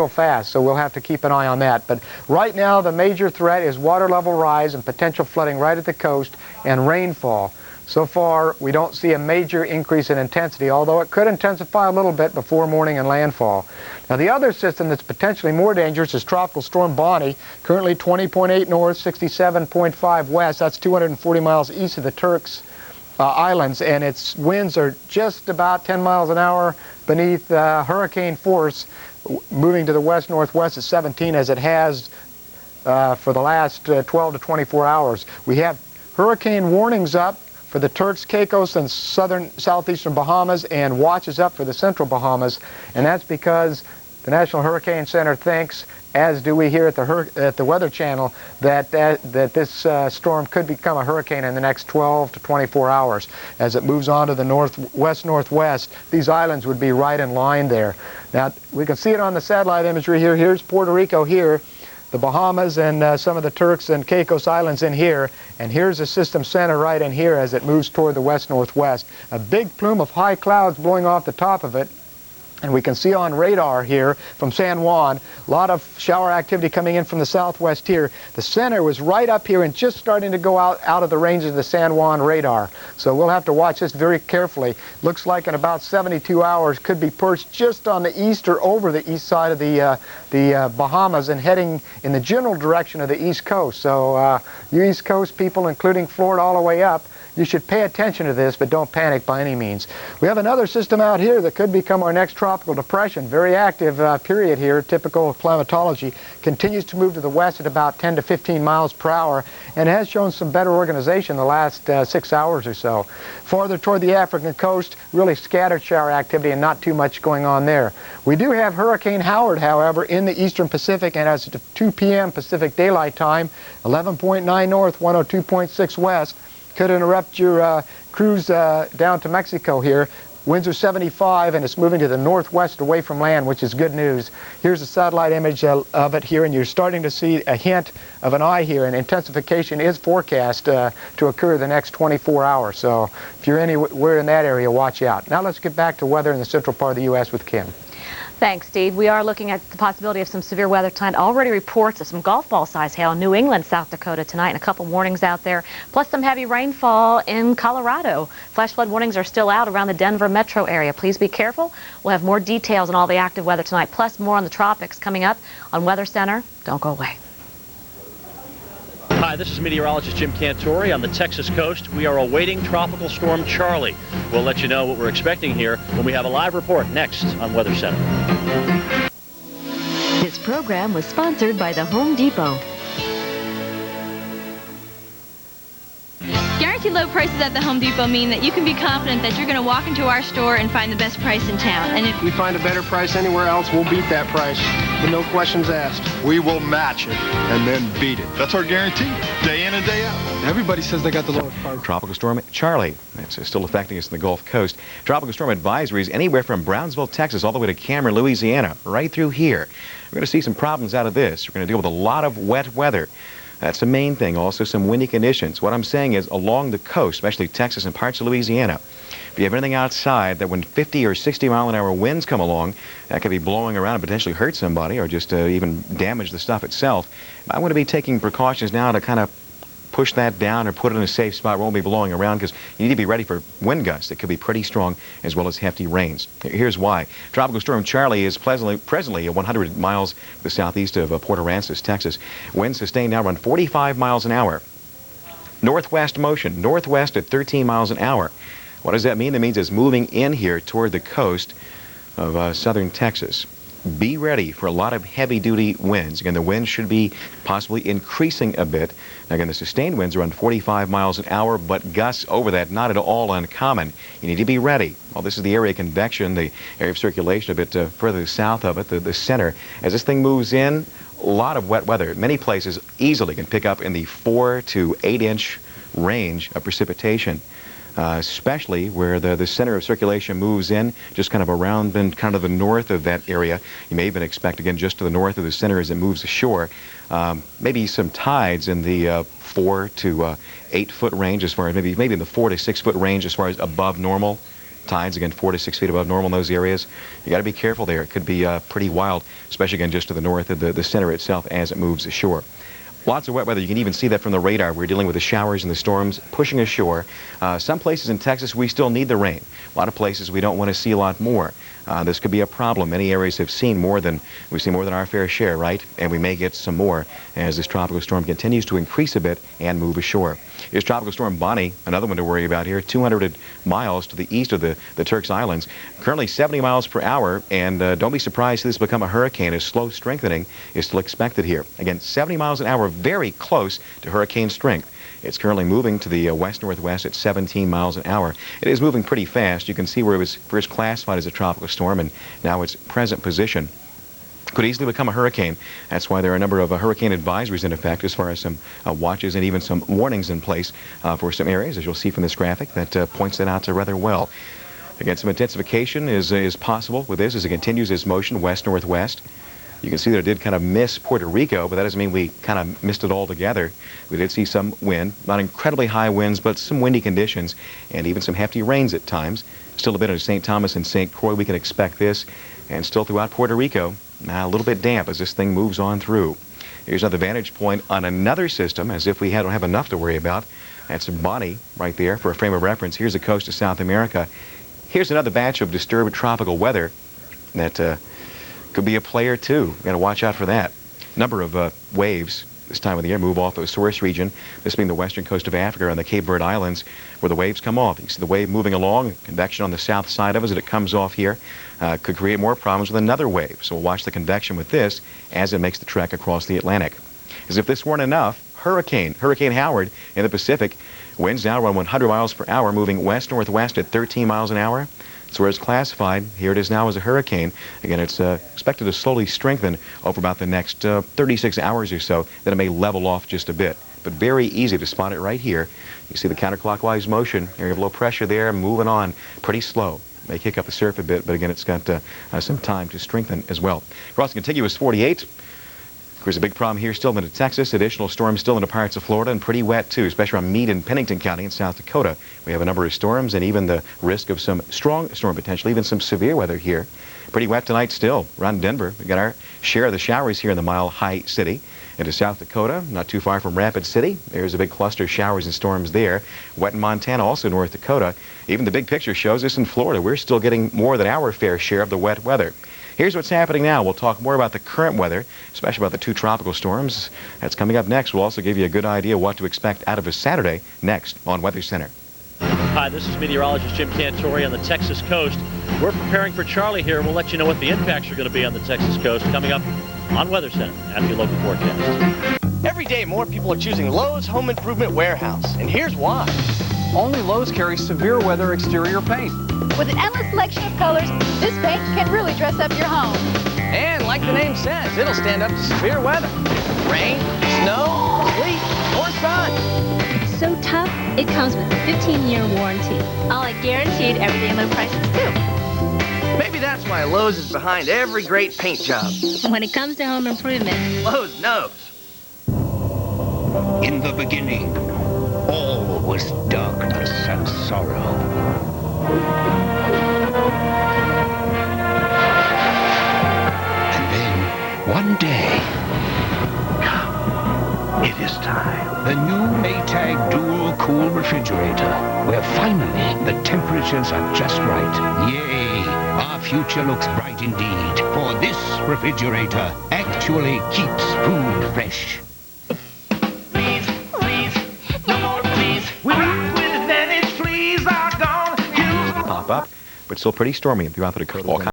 real fast, so we'll have to keep an eye on that. But right now, the major threat is water level rise and potential flooding right at the coast and rainfall. So far, we don't see a major increase in intensity, although it could intensify a little bit before morning and landfall. Now, the other system that's potentially more dangerous is Tropical Storm Bonnie, currently 20.8 north, 67.5 west. That's 240 miles east of the Turks Islands, and its winds are just about 10 miles an hour beneath hurricane force, moving to the west-northwest at 17 as it has for the last 12 to 24 hours. We have hurricane warnings up for the Turks, Caicos, and southeastern Bahamas, and watches up for the central Bahamas, and that's because the National Hurricane Center thinks, as do we here at the Weather Channel, that this storm could become a hurricane in the next 12 to 24 hours. As it moves on to the northwest-northwest, these islands would be right in line there. Now, we can see it on the satellite imagery here. Here's Puerto Rico here, the Bahamas and some of the Turks and Caicos Islands in here, and here's the system center right in here as it moves toward the west-northwest. A big plume of high clouds blowing off the top of it. And we can see on radar here from San Juan, a lot of shower activity coming in from the southwest here. The center was right up here and just starting to go out of the range of the San Juan radar. So we'll have to watch this very carefully. Looks like in about 72 hours could be perched just on the east or over the east side of the Bahamas and heading in the general direction of the East Coast. So you East Coast people, including Florida all the way up, you should pay attention to this, but don't panic by any means. We have another system out here that could become our next tropical depression. Very active period here, typical of climatology. Continues to move to the west at about 10 to 15 miles per hour and has shown some better organization the last 6 hours or so. Farther toward the African coast, really scattered shower activity and not too much going on there. We do have Hurricane Howard, however, in the eastern Pacific, and as of 2 p.m. Pacific Daylight Time, 11.9 north, 102.6 west. Could interrupt your cruise down to Mexico here. Winds are 75 and it's moving to the northwest away from land, which is good news. Here's a satellite image of it here, and you're starting to see a hint of an eye here, and intensification is forecast to occur the next 24 hours. So if you're anywhere in that area, watch out. Now let's get back to weather in the central part of the U.S. with Kim. Thanks, Steve. We are looking at the possibility of some severe weather tonight. Already reports of some golf ball size hail in New England, South Dakota tonight, and a couple warnings out there, plus some heavy rainfall in Colorado. Flash flood warnings are still out around the Denver metro area. Please be careful. We'll have more details on all the active weather tonight, plus more on the tropics coming up on Weather Center. Don't go away. Hi, this is meteorologist Jim Cantore on the Texas coast. We are awaiting Tropical Storm Charlie. We'll let you know what we're expecting here when we have a live report next on Weather Center. This program was sponsored by the Home Depot. Guaranteed low prices at the Home Depot mean that you can be confident that you're going to walk into our store and find the best price in town. And if we find a better price anywhere else, we'll beat that price with no questions asked. We will match it and then beat it. That's our guarantee, day in and day out. Everybody says they got the lowest price. Tropical Storm Charlie. That's still affecting us in the Gulf Coast. Tropical Storm advisories anywhere from Brownsville, Texas, all the way to Cameron, Louisiana, right through here. We're going to see some problems out of this. We're going to deal with a lot of wet weather. That's the main thing. Also some windy conditions. What I'm saying is along the coast, especially Texas and parts of Louisiana, if you have anything outside that when 50 or 60 mile an hour winds come along, that could be blowing around and potentially hurt somebody or just even damage the stuff itself. I want to be taking precautions now to kind of push that down or put it in a safe spot where it won't be blowing around, because you need to be ready for wind gusts that could be pretty strong as well as hefty rains. Here's why. Tropical Storm Charlie is presently 100 miles to the southeast of Port Aransas, Texas. Winds sustained now around 45 miles an hour. Northwest motion, northwest at 13 miles an hour. What does that mean? That means it's moving in here toward the coast of southern Texas. Be ready for a lot of heavy-duty winds. Again, the wind should be possibly increasing a bit. Again, the sustained winds are around 45 miles an hour, but gusts over that, not at all uncommon. You need to be ready. Well, this is the area of convection, the area of circulation a bit further south of it, the center. As this thing moves in, a lot of wet weather. Many places easily can pick up in the 4 to 8 inch range of precipitation. Especially where the center of circulation moves in, just kind of around and kind of the north of that area. You may even expect, again, just to the north of the center as it moves ashore, maybe some tides in the 4 to 8 foot range, as far as maybe in the 4 to 6 foot range as far as above normal. Tides, again, 4 to 6 feet above normal in those areas. You got to be careful there. It could be pretty wild, especially, again, just to the north of the center itself as it moves ashore. Lots of wet weather. You can even see that from the radar. We're dealing with the showers and the storms pushing ashore. Some places in Texas, we still need the rain. A lot of places we don't want to see a lot more. This could be a problem. Many areas have seen more than our fair share, right? And we may get some more as this tropical storm continues to increase a bit and move ashore. Here's Tropical Storm Bonnie, another one to worry about here, 200 miles to the east of the Turks Islands. Currently 70 miles per hour, and don't be surprised if this become a hurricane, as slow strengthening is still expected here. Again, 70 miles an hour, very close to hurricane strength. It's currently moving to the west-northwest at 17 miles an hour. It is moving pretty fast. You can see where it was first classified as a tropical storm, and now its present position could easily become a hurricane. That's why there are a number of hurricane advisories in effect, as far as some watches and even some warnings in place for some areas, as you'll see from this graphic that points that out rather well. Again, some intensification is possible with this as it continues its motion west-northwest. You can see that it did kind of miss Puerto Rico, but that doesn't mean we kind of missed it altogether. We did see some wind, not incredibly high winds, but some windy conditions, and even some hefty rains at times. Still a bit of St. Thomas and St. Croix, we can expect this, and still throughout Puerto Rico. A little bit damp as this thing moves on through. Here's another vantage point on another system, as if we don't have enough to worry about. That's Bonnie right there for a frame of reference. Here's the coast of South America. Here's another batch of disturbed tropical weather that could be a player too. Got to watch out for that. Number of waves this time of the year move off the source region, this being the western coast of Africa and the Cape Verde Islands, where the waves come off. You see the wave moving along, convection on the south side of us as it comes off here. Could create more problems with another wave. So we'll watch the convection with this as it makes the trek across the Atlantic. As if this weren't enough, Hurricane Howard in the Pacific, winds now around 100 miles per hour, moving west-northwest at 13 miles an hour. So where it's classified, here it is now as a hurricane. Again, it's expected to slowly strengthen over about the next 36 hours or so. Then it may level off just a bit. But very easy to spot it right here. You see the counterclockwise motion. Area of low pressure there, moving on pretty slow. May kick up the surf a bit, but again, it's got some time to strengthen as well. Across the contiguous 48. Of course, a big problem here still into Texas. Additional storms still into parts of Florida, and pretty wet too, especially around Meade and Pennington County in South Dakota. We have a number of storms and even the risk of some strong storm potential, even some severe weather here. Pretty wet tonight still around Denver. We've got our share of the showers here in the Mile High City. Into South Dakota, not too far from Rapid City. There's a big cluster of showers and storms there. Wet in Montana, also North Dakota. Even the big picture shows us in Florida. We're still getting more than our fair share of the wet weather. Here's what's happening now. We'll talk more about the current weather, especially about the two tropical storms. That's coming up next. We'll also give you a good idea what to expect out of a Saturday next on Weather Center. Hi, this is meteorologist Jim Cantori on the Texas coast. We're preparing for Charlie here. We'll let you know what the impacts are going to be on the Texas coast coming up on Weather Center after your local forecast. Every day, more people are choosing Lowe's Home Improvement Warehouse, and here's why. Only Lowe's carries severe weather exterior paint. With an endless selection of colors, this paint can really dress up your home. And like the name says, it'll stand up to severe weather. Rain, snow, sleet, or sun. It's so tough, it comes with a 15-year warranty. All at guaranteed everyday low prices, too. Maybe that's why Lowe's is behind every great paint job. When it comes to home improvement, Lowe's knows. In the beginning, all was darkness and sorrow. And then, one day, it is time. The new Maytag Dual Cool Refrigerator, where finally the temperatures are just right. Yay! Our future looks bright indeed, for this refrigerator actually keeps food fresh. Pop up, but still pretty stormy throughout the Dakota.